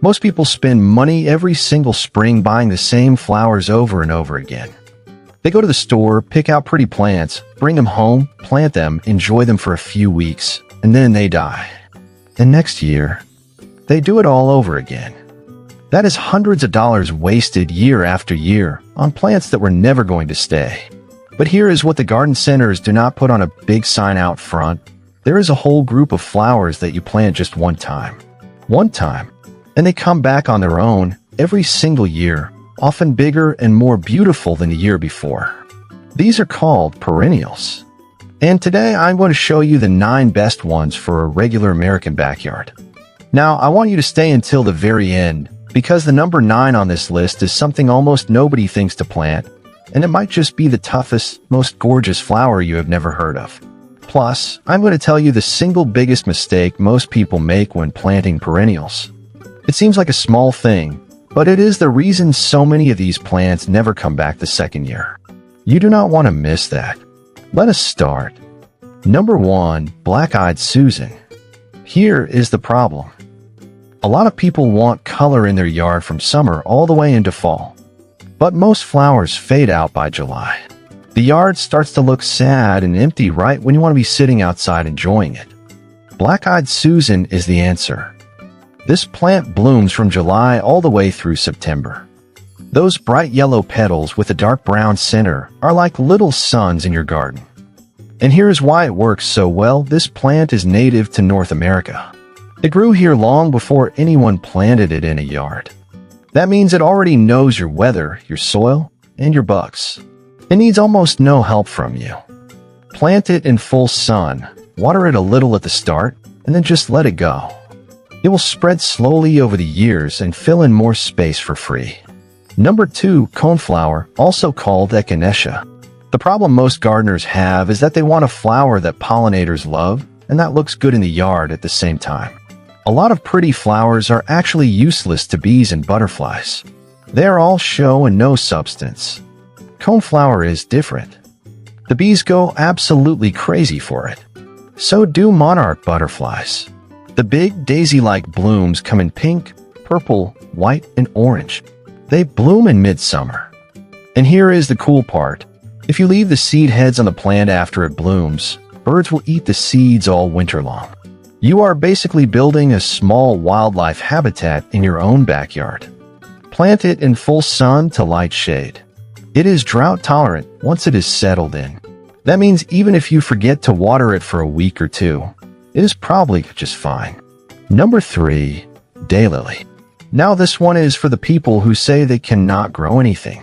Most people spend money every single spring buying the same flowers over and over again. They go to the store, pick out pretty plants, bring them home, plant them, enjoy them for a few weeks, and then they die. And next year, they do it all over again. That is hundreds of dollars wasted year after year on plants that were never going to stay. But here is what the garden centers do not put on a big sign out front. There is a whole group of flowers that you plant just one time. One time. And they come back on their own every single year, often bigger and more beautiful than the year before. These are called perennials. And today I'm going to show you the 9 best ones for a regular American backyard. Now, I want you to stay until the very end, because the number 9 on this list is something almost nobody thinks to plant, and it might just be the toughest, most gorgeous flower you have never heard of. Plus, I'm going to tell you the single biggest mistake most people make when planting perennials. It seems like a small thing, but it is the reason so many of these plants never come back the second year. You do not want to miss that. Let us start. Number 1, Black-Eyed Susan. Here is the problem. A lot of people want color in their yard from summer all the way into fall. But most flowers fade out by July. The yard starts to look sad and empty right when you want to be sitting outside enjoying it. Black-Eyed Susan is the answer. This plant blooms from July all the way through September. Those bright yellow petals with a dark brown center are like little suns in your garden. And here is why it works so well. This plant is native to North America. It grew here long before anyone planted it in a yard. That means it already knows your weather, your soil, and your bugs. It needs almost no help from you. Plant it in full sun, water it a little at the start, and then just let it go. It will spread slowly over the years and fill in more space for free. Number 2, Coneflower, also called echinacea. The problem most gardeners have is that they want a flower that pollinators love and that looks good in the yard at the same time. A lot of pretty flowers are actually useless to bees and butterflies. They are all show and no substance. Coneflower is different. The bees go absolutely crazy for it. So do monarch butterflies. The big daisy-like blooms come in pink, purple, white, and orange. They bloom in midsummer. And here is the cool part. If you leave the seed heads on the plant after it blooms, birds will eat the seeds all winter long. You are basically building a small wildlife habitat in your own backyard. Plant it in full sun to light shade. It is drought tolerant once it is settled in. That means even if you forget to water it for a week or two, it is probably just fine. Number 3, Daylily. Now this one is for the people who say they cannot grow anything.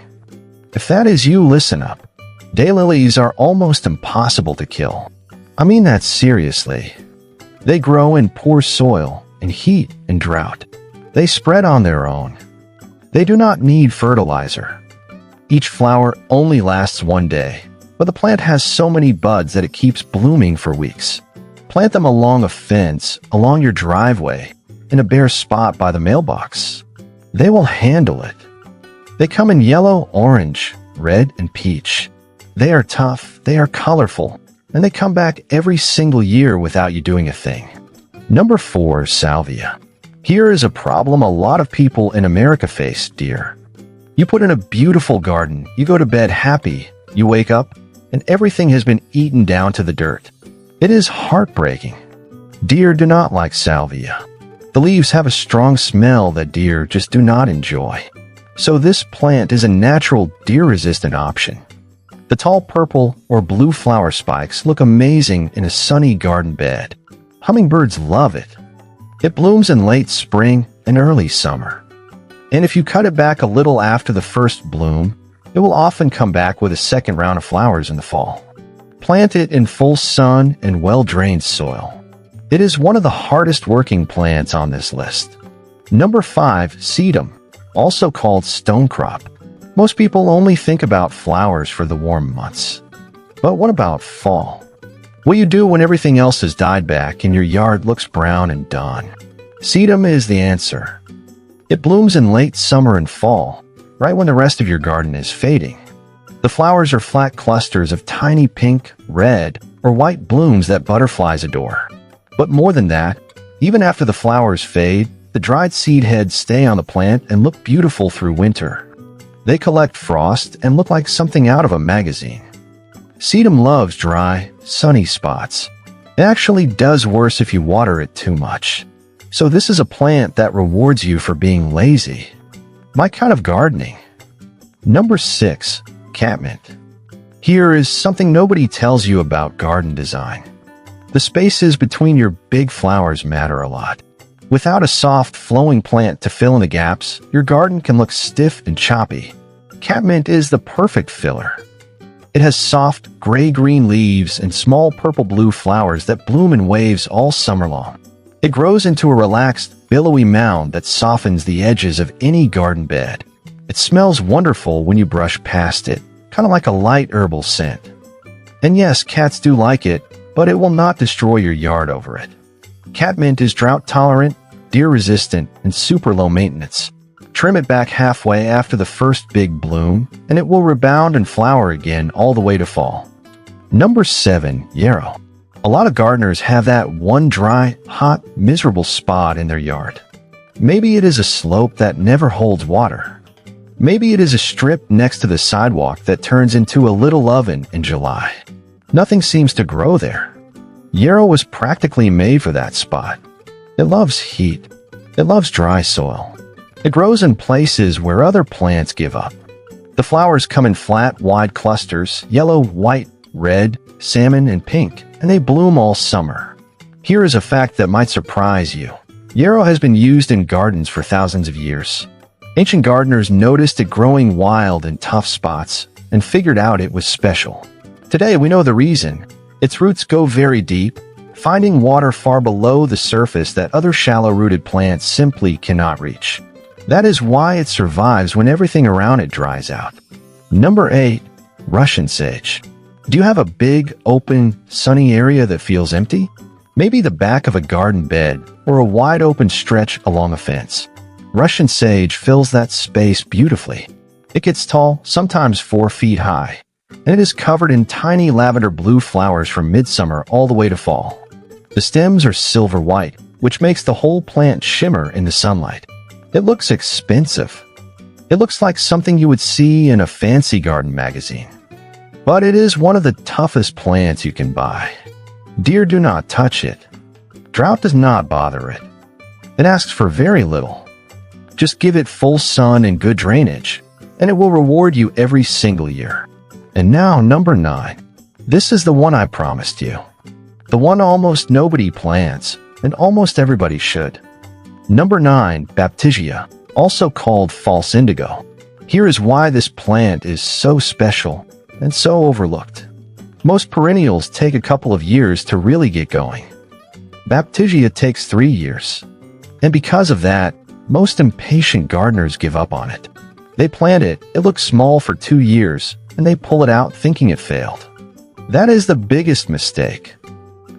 If that is you, listen up. Daylilies are almost impossible to kill. I mean that seriously. They grow in poor soil, in heat and drought. They spread on their own. They do not need fertilizer. Each flower only lasts one day, but the plant has so many buds that it keeps blooming for weeks. Plant them along a fence, along your driveway, in a bare spot by the mailbox. They will handle it. They come in yellow, orange, red, and peach. They are tough, they are colorful, and they come back every single year without you doing a thing. Number 4, Salvia. Here is a problem a lot of people in America face, dear. You put in a beautiful garden, you go to bed happy, you wake up, and everything has been eaten down to the dirt. It is heartbreaking. Deer do not like salvia. The leaves have a strong smell that deer just do not enjoy. So this plant is a natural deer-resistant option. The tall purple or blue flower spikes look amazing in a sunny garden bed. Hummingbirds love it. It blooms in late spring and early summer. And if you cut it back a little after the first bloom, it will often come back with a second round of flowers in the fall. Plant it in full sun and well-drained soil. It is one of the hardest working plants on this list. Number 5, Sedum, also called stonecrop. Most people only think about flowers for the warm months. But what about fall? What you do when everything else has died back and your yard looks brown and done? Sedum is the answer. It blooms in late summer and fall, right when the rest of your garden is fading. The flowers are flat clusters of tiny pink, red, or white blooms that butterflies adore. But more than that, even after the flowers fade, The dried seed heads stay on the plant and look beautiful through winter. They collect frost and look like something out of a magazine. Sedum loves dry, sunny spots. It actually does worse if you water it too much. So this is a plant that rewards you for being lazy. My kind of gardening. Number 6. Catmint. Here is something nobody tells you about garden design. The spaces between your big flowers matter a lot. Without a soft, flowing plant to fill in the gaps, your garden can look stiff and choppy. Catmint is the perfect filler. It has soft, gray-green leaves and small purple-blue flowers that bloom in waves all summer long. It grows into a relaxed, billowy mound that softens the edges of any garden bed. It smells wonderful when you brush past it, kind of like a light herbal scent. And yes, cats do like it, but it will not destroy your yard over it. Catmint is drought-tolerant, deer-resistant, and super low maintenance. Trim it back halfway after the first big bloom, and it will rebound and flower again all the way to fall. Number 7. Yarrow. A lot of gardeners have that one dry, hot, miserable spot in their yard. Maybe it is a slope that never holds water. Maybe it is a strip next to the sidewalk that turns into a little oven in July. Nothing seems to grow there. Yarrow was practically made for that spot. It loves heat. It loves dry soil. It grows in places where other plants give up. The flowers come in flat, wide clusters, yellow, white, red, salmon, and pink, and they bloom all summer. Here is a fact that might surprise you. Yarrow has been used in gardens for thousands of years. Ancient gardeners noticed it growing wild in tough spots and figured out it was special. Today we know the reason. Its roots go very deep, finding water far below the surface that other shallow-rooted plants simply cannot reach. That is why it survives when everything around it dries out. Number 8. Russian sage. Do you have a big, open, sunny area that feels empty? Maybe the back of a garden bed or a wide-open stretch along a fence. Russian sage fills that space beautifully. It gets tall, sometimes 4 feet high, and it is covered in tiny lavender blue flowers from midsummer all the way to fall. The stems are silver white, which makes the whole plant shimmer in the sunlight. It looks expensive. It looks like something you would see in a fancy garden magazine. But it is one of the toughest plants you can buy. Deer do not touch it. Drought does not bother it. It asks for very little. Just give it full sun and good drainage, and it will reward you every single year. And now, number 9. This is the one I promised you. The one almost nobody plants, and almost everybody should. Number 9. Baptisia, also called false indigo. Here is why this plant is so special and so overlooked. Most perennials take a couple of years to really get going. Baptisia takes 3 years. And because of that, most impatient gardeners give up on it. They plant it, it looks small for 2 years, and they pull it out thinking it failed. That is the biggest mistake.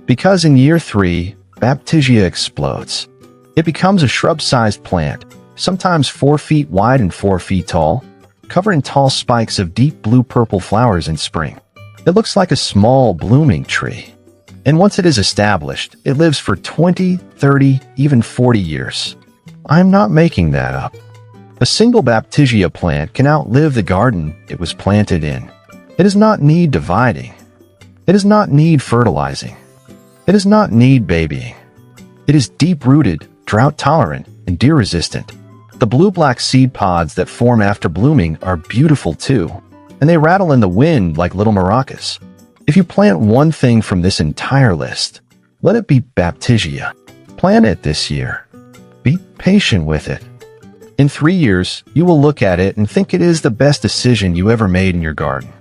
Because in year 3, Baptisia explodes. It becomes a shrub-sized plant, sometimes 4 feet wide and 4 feet tall, covered in tall spikes of deep blue-purple flowers in spring. It looks like a small, blooming tree. And once it is established, it lives for 20, 30, even 40 years. I'm not making that up. A single Baptisia plant can outlive the garden it was planted in. It does not need dividing. It does not need fertilizing. It does not need babying. It is deep-rooted, drought-tolerant, and deer-resistant. The blue-black seed pods that form after blooming are beautiful too, and they rattle in the wind like little maracas. If you plant one thing from this entire list, let it be Baptisia. Plant it this year. Be patient with it. In 3 years, you will look at it and think it is the best decision you ever made in your garden.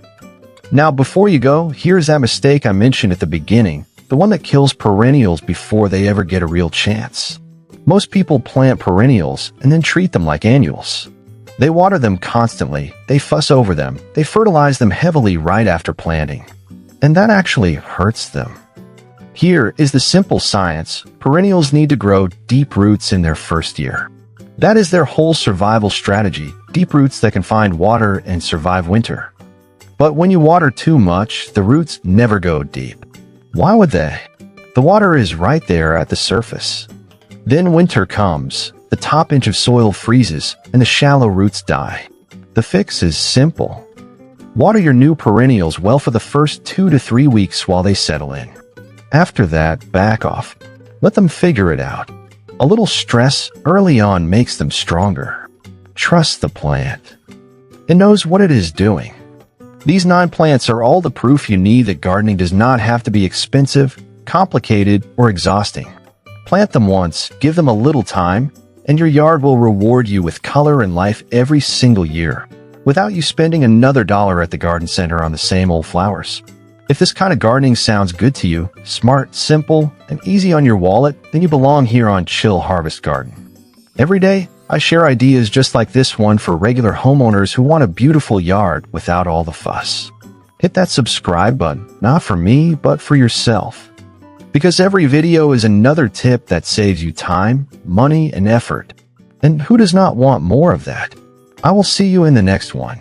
Now, before you go, here's that mistake I mentioned at the beginning, the one that kills perennials before they ever get a real chance. Most people plant perennials and then treat them like annuals. They water them constantly, they fuss over them, they fertilize them heavily right after planting. And that actually hurts them. Here is the simple science. Perennials need to grow deep roots in their first year. That is their whole survival strategy, deep roots that can find water and survive winter. But when you water too much, the roots never go deep. Why would they? The water is right there at the surface. Then winter comes, the top inch of soil freezes and the shallow roots die. The fix is simple. Water your new perennials well for the first 2 to 3 weeks while they settle in. After that, back off. Let them figure it out. A little stress early on makes them stronger. Trust the plant. It knows what it is doing. These 9 plants are all the proof you need that gardening does not have to be expensive, complicated, or exhausting. Plant them once, give them a little time, and your yard will reward you with color and life every single year, without you spending another dollar at the garden center on the same old flowers. If this kind of gardening sounds good to you, smart, simple, and easy on your wallet, then you belong here on Chill Harvest Garden. Every day, I share ideas just like this one for regular homeowners who want a beautiful yard without all the fuss. Hit that subscribe button, not for me, but for yourself. Because every video is another tip that saves you time, money, and effort. And who does not want more of that? I will see you in the next one.